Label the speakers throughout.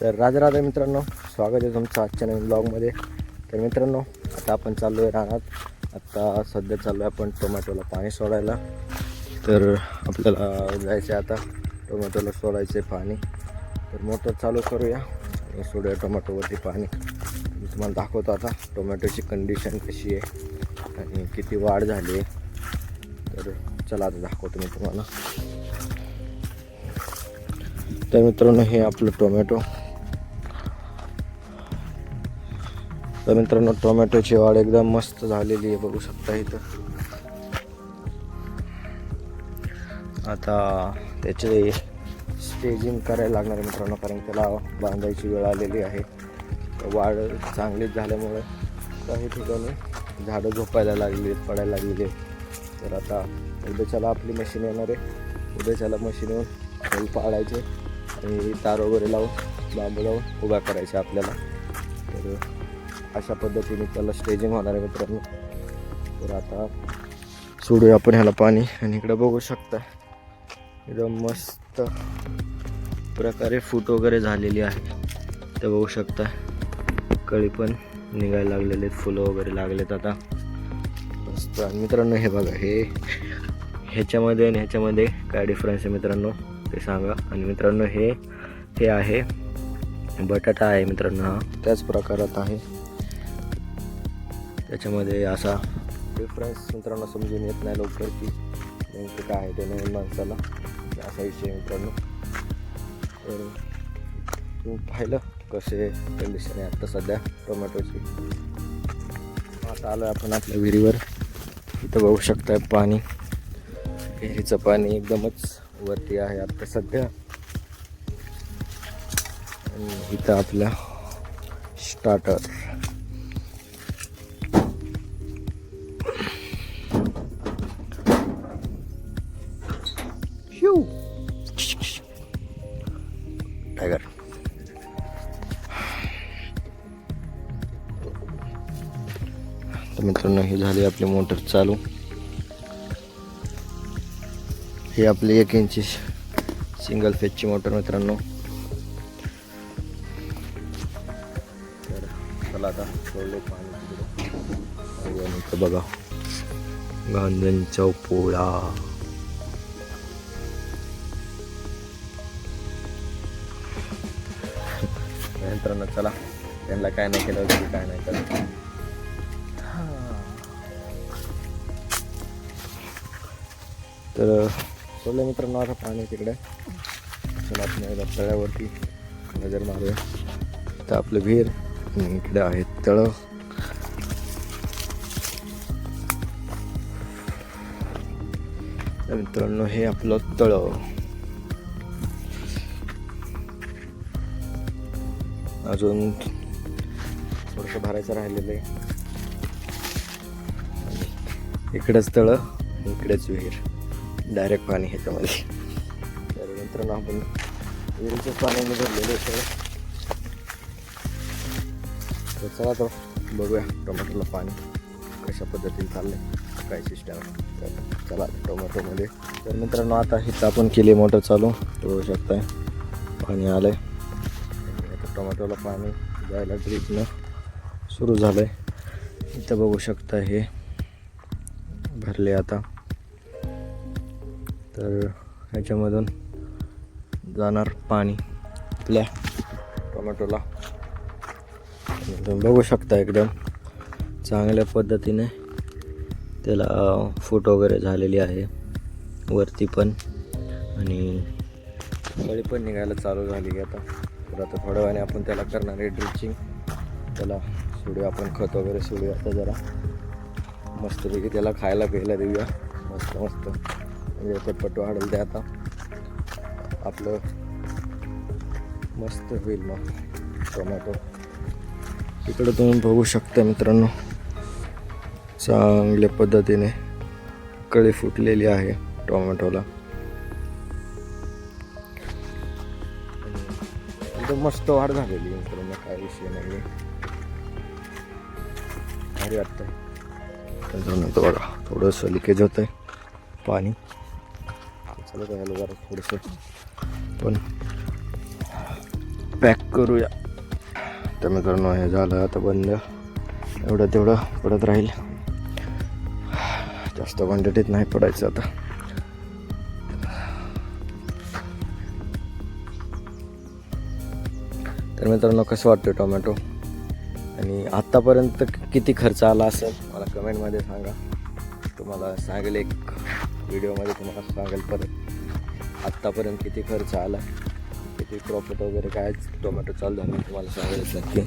Speaker 1: तर राजा मित्रांनो, स्वागत आहे तुमचं आजच्या नवीन ब्लॉगमध्ये. तर मित्रांनो, आता आपण चाललो आहे रानात. आता सध्या चाललो आहे आपण टोमॅटोला पाणी सोडायला. तर आपल्याला जायचं आहे आता टोमॅटोला सोडायचं आहे पाणी. तर मोटर चालू करूया आणि सोडूया टोमॅटोवरती पाणी. मी तुम्हाला दाखवतो आता टोमॅटोची कंडिशन कशी आहे आणि किती वाढ झाली आहे. तर चला आता दाखवतो मी तुम्हाला. तर मित्रांनो, हे आपलं टोमॅटो. तर मित्रांनो, टोमॅटोची वाढ एकदम मस्त झालेली आहे, बघू शकता इथं. आता त्याचे स्टेजिंग करायला लागणार आहे मित्रांनो, कारण त्याला बांधायची वेळ आलेली आहे. वाढ चांगलीच झाल्यामुळे काही ठिकाणी झाडं झोपायला लागली, पडायला लागलेली आहेत. तर आता उद्याच्याला आपली मशीन येणार आहे. उद्याच्याला मशीन येऊन फुल पाडायचे आणि तार वगैरे लावून बांबू लावून उभा करायचे आपल्याला. तर अशा पद्धतीने त्याला स्टेजिंग होणार आहे मित्रांनो. तर आता सोडूया आपण ह्याला पाणी. आणि इकडे बघू शकता एकदम मस्त प्रकारे फूट वगैरे झालेली आहे. ते बघू शकता, कळी पण निघायला लागलेले आहेत, फुलं वगैरे लागलेत आता मस्त. आणि मित्रांनो, हे बघा, ह्याच्यामध्ये आणि ह्याच्यामध्ये काय डिफरन्स आहे मित्रांनो ते सांगा. आणि मित्रांनो, हे आहे बटाटा आहे मित्रांनो, हा त्याच प्रकारात आहे. त्याच्यामध्ये असा डिफरन्स मित्रांनो समजून येत नाही लवकर की नेमकं काय आहे ते नवीन माणसाला, असा विषय मित्रांनो. तर तुम्ही पाहिलं कसे कंडिशन आहे आता सध्या टोमॅटोची. आता आलो आपण आपल्या विहिरीवर. इथं बघू शकताय पाणी, विहिरीचं पाणी एकदमच वरती आहे आता सध्या. आणि इथं आपल्या स्टार्टर. टायगर. तर मित्रांनो, ही झाली आपली मोटर चालू. ही आपली 1 इंची सिंगल फेजची मोटर मित्रांनो. तर चला आता सोडले पाणी. बघा, गांधींचा पोळा. मित्रांनो, चला त्यांना काय नाही केलं तरी काय नाही करत. तर सोडलं मित्रांनो आता पाणी तिकडे. चला आपण एकदा तळ्यावरती नजर मारूया. तर आपलं विहीर आणि इकडे आहे तळं. तर मित्रांनो, हे आपलं तळं. अजून थोडंसं भरायचं राहिलेलं आहे. इकडेच तळं, इकडेच विहीर, डायरेक्ट पाणी ह्याच्यामध्ये. तर मित्रांनो, आपण विहिरीचं पाण्याने भरलेलं आहे सगळं. तर चला तर बघूया टोमॅटोला पाणी कशा पद्धतीने चाललंय, काय सिस्टम आहे. तर चला टोमॅटोमध्ये. तर मित्रांनो, आता इथं आपण केली मोटर चालू. बघू शकताय पाणी आलंय. टोमॅटोला पाणी जायला ड्रीपनं सुरू झालं आहे. इथं बघू शकता हे भरले आता. तर ह्याच्यामधून जाणार पाणी आपल्या टोमॅटोला. तुम्ही बघू शकता एकदम चांगल्या पद्धतीने त्याला फूट वगैरे झालेली आहे वरती पण. आणि कळी पण निघायला चालू झाली आता. तर आता थोड्या वेळाने आपण त्याला करणार आहे ड्रिचिंग. त्याला सोडूया आपण, खत वगैरे सोडूया आता जरा मस्तपैकी. त्याला खायला प्यायला देऊया मस्त मस्त, म्हणजे पटपट वाढेल ते. आता आपलं मस्त होईल मग टोमॅटो. इकडं तुम्ही बघू शकता मित्रांनो, चांगल्या पद्धतीने कळी फुटलेली आहे टोमॅटोला. एकदम मस्त वाढ झालेली मित्रांनो, काय विषय नाही. भारी वाटतंय मित्रांनो. तर बघा, थोडंसं लिकेज होतंय पाणी. चला त्याला जरा थोडंसं पण पॅक करूया. तर मित्रांनो हे झालं आता बंद. एवढं तेवढं पडत राहील, जास्त क्वांटिटीत नाही पडायचं आता. तर मित्रांनो कसं वाटतं टोमॅटो, आणि आत्तापर्यंत किती खर्च आला असेल मला कमेंटमध्ये सांगा. तुम्हाला सांगेल एक व्हिडिओमध्ये, तुम्हाला सांगेल परत आत्तापर्यंत किती खर्च आला, किती प्रॉफिट वगैरे काय टोमॅटो चालू झालं तुम्हाला सांगेल नक्की.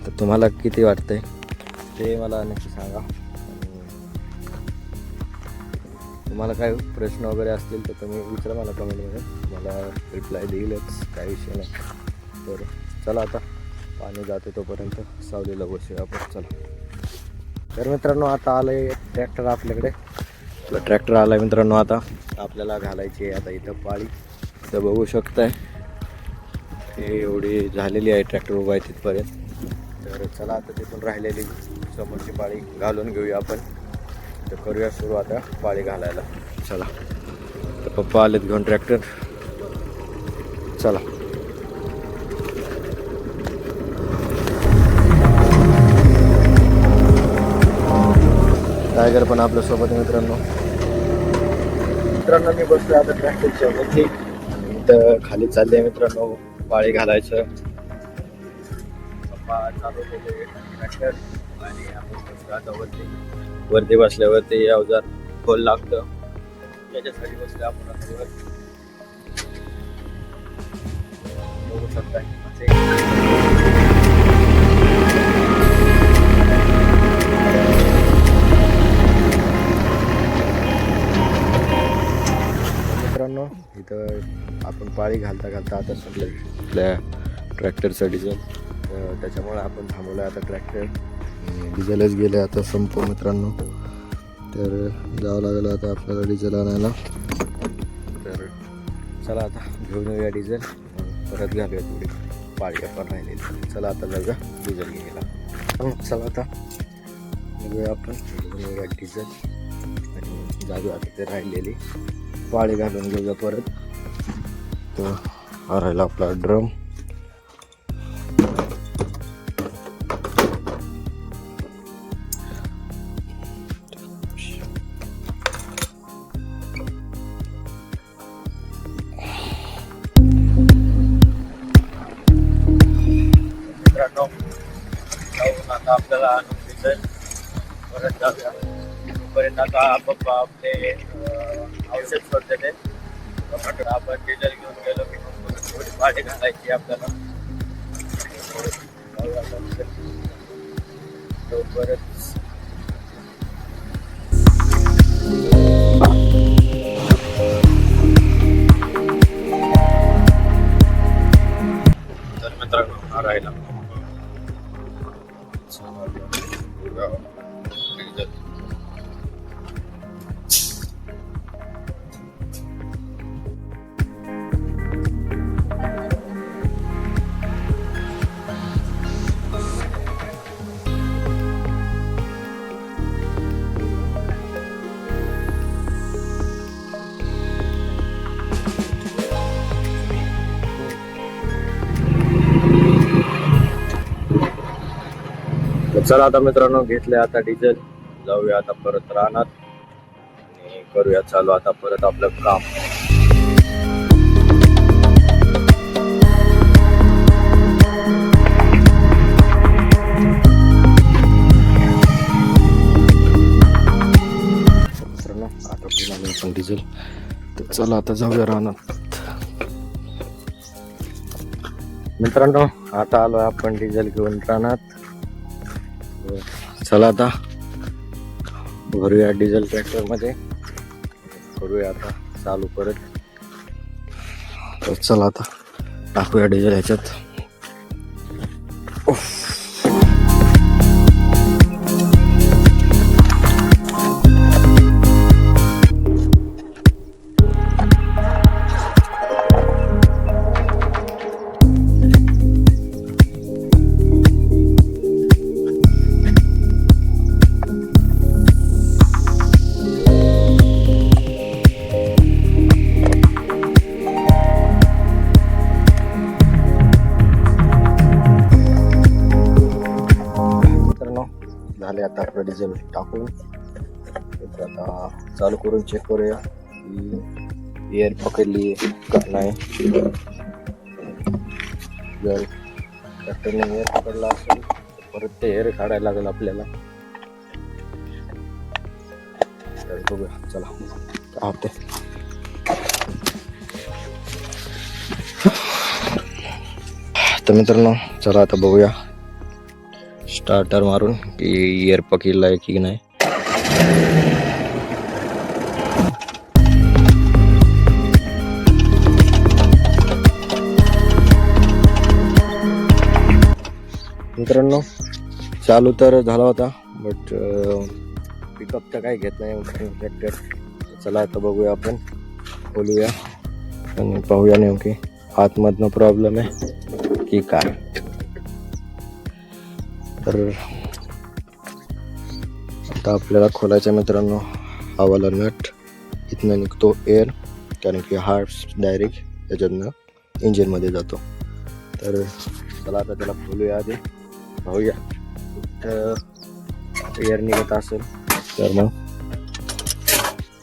Speaker 1: तर तुम्हाला किती वाटतंय ते मला नक्की सांगा. तुम्हाला काय प्रश्न वगैरे असतील तर तुम्ही विचारा मला कमेंटमध्ये, मला रिप्लाय देईलच, काही विषय नाही. तर चला आता पाणी जाते तोपर्यंत सावलीला बसूया आपण. चला. तर मित्रांनो आता आलं आहे ट्रॅक्टर आपल्याकडे. आपला ट्रॅक्टर आला आहे मित्रांनो. आता आपल्याला घालायची आहे आता इथं पाळी. इथं बघू शकताय हे एवढी झालेली आहे, ट्रॅक्टर उभा आहे तिथपर्यंत. तर चला आता तिथून राहिलेली समोरची पाळी घालून घेऊया आपण. तर करूया सुरू आता पाळी घालायला. चला. तर पप्पा आलेत घेऊन ट्रॅक्टर. चला. टायगर पण आपल्यासोबत मित्रांनो. मी बसलो आता ट्रॅक्टरच्या वरती. इथं खाली चालले मित्रांनो पाळी घालायचं. पप्पा चालवते ट्रॅक्टर आणि आपण बसलो आता वरती बसल्यावरती अवजार खोल लागतं, त्याच्यासाठी बसले आपण आता वर. बघू शकता मित्रांनो. इथं आपण पाळी घालता आता संपलं आपल्या ट्रॅक्टरचं डिझेल. त्याच्यामुळे आपण थांबवलं आता ट्रॅक्टर. डिझेलच गेले आता संप मित्रांनो. तर जावं लागलं आता आपल्याला डिझेल आणायला. तर चला आता घेऊन येऊया डिझेल, परत घालूया थोडी पाळी आपण राहिलेली. चला आता जाऊया डिझेल घ्यायला. चला आता घेऊया आपण घेऊन येऊया डिझेल आणि जाऊया आता ते राहिलेली पाळी घालून घेऊया परत. तर हा राहिला आपला ड्रम. आता आपल्याला डिझेल परत जाऊया. तोपर्यंत आता पप्पा आपले औषध सोडते ते. आपण डिझेल घेऊन गेलो की मग थोडी पाणी घालायची आपल्याला. परत तर मित्रांनो हा राहिला चला आता मित्रांनो घेतले आता डिझेल. जाऊया आता परत रानात आणि करूया चालू आता परत आपलं काम. मित्रांनो आता पिला आपण डिझेल. तर चला आता जाऊया रानात. मित्रांनो आता आलो आपण डिझेल घेऊन रानात. चला आता भरूया डिझेल ट्रॅक्टरमध्ये, करूया आता चालू परत. तर चला आता टाकूया डिझेल ह्याच्यात. झाले. आता आपलं डिझेल टाकून तर आता चालू करून चेक करूया की एअर पकडली का नाही. जर ट्रॅक्टरने एअर पकडला असेल तर परत ते एअर काढायला लागेल आपल्याला. तर बघूया चला काय होते. तर मित्रांनो चला आता बघूया स्टार्टर मारून की एअर पकडला आहे की नाही. मित्रांनो चालू तर झाला होता बट पिकअप तर काही घेत नाही ट्रॅक्टर. चला आता बघूया आपण बोलूया आणि पाहूया नेमकी आतमधनं प्रॉब्लेम आहे की काय. तर आता आपल्याला खोलायचं मित्रांनो हवाला नट. इथनं निघतो एअर कारण की हार्ट डायरेक्ट त्याच्यातनं इंजिनमध्ये जातो. तर चला आता त्याला खोलूया आधी पाहूया तर एअर निघत असेल तर मग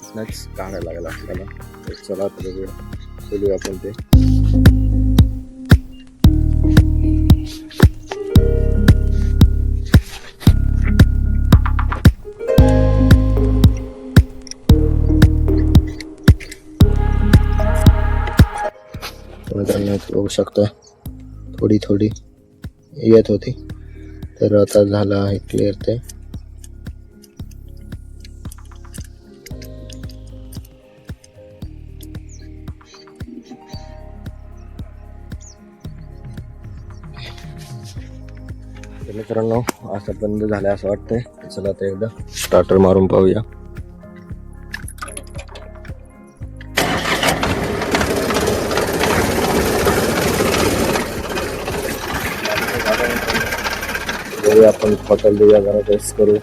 Speaker 1: इथनंच काढायला लागेल आपल्याला. तर चला आता बघूया खोलूया आपण ते. बघू शकता थोडी थोडी येत होती तर आता झालं आहे क्लिअर ते. मित्रांनो असं बंद झालं असं वाटतंय. चला आता एकदा स्टार्टर मारून पाहूया. आपण हॉटेल देऊया जरा टेस्ट करू.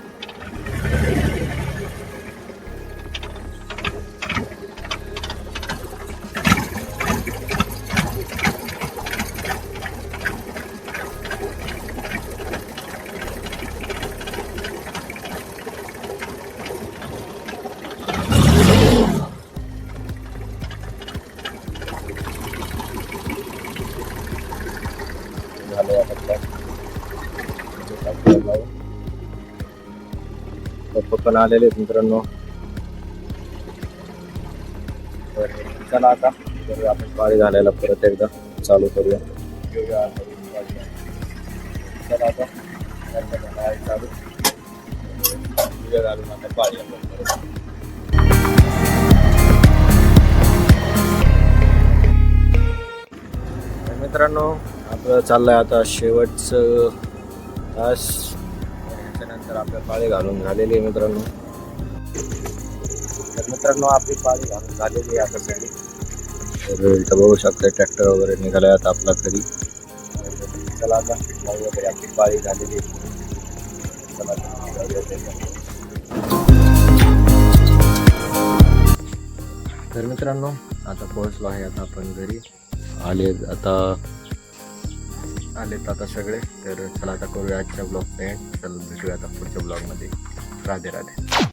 Speaker 1: पण आलेले आहेत मित्रांनो. तर चला आता आपण पाळी घालायला परत एकदा चालू करूया. चला आता चालू घालून आता पाळी मित्रांनो आपलं चाललंय आता शेवटचं तास. त्याच्यानंतर आपल्या पाळी घालून झालेली आहे मित्रांनो. तर मित्रांनो आपली पाळी घालून झालेली आहे आता सगळी. तर इथं बघू शकता ट्रॅक्टर वगैरे निघालाय आता आपला घरी. चला आता वगैरे आपली पाळी झालेली आहे. चला तर मित्रांनो आता पोहोचलो आहे आता आपण घरी. आलेत आता सगळे. तर चला आता करूया आजच्या ब्लॉगचा एंड. चला भेटूया आता पुढच्या ब्लॉगमध्ये. राधे राधे.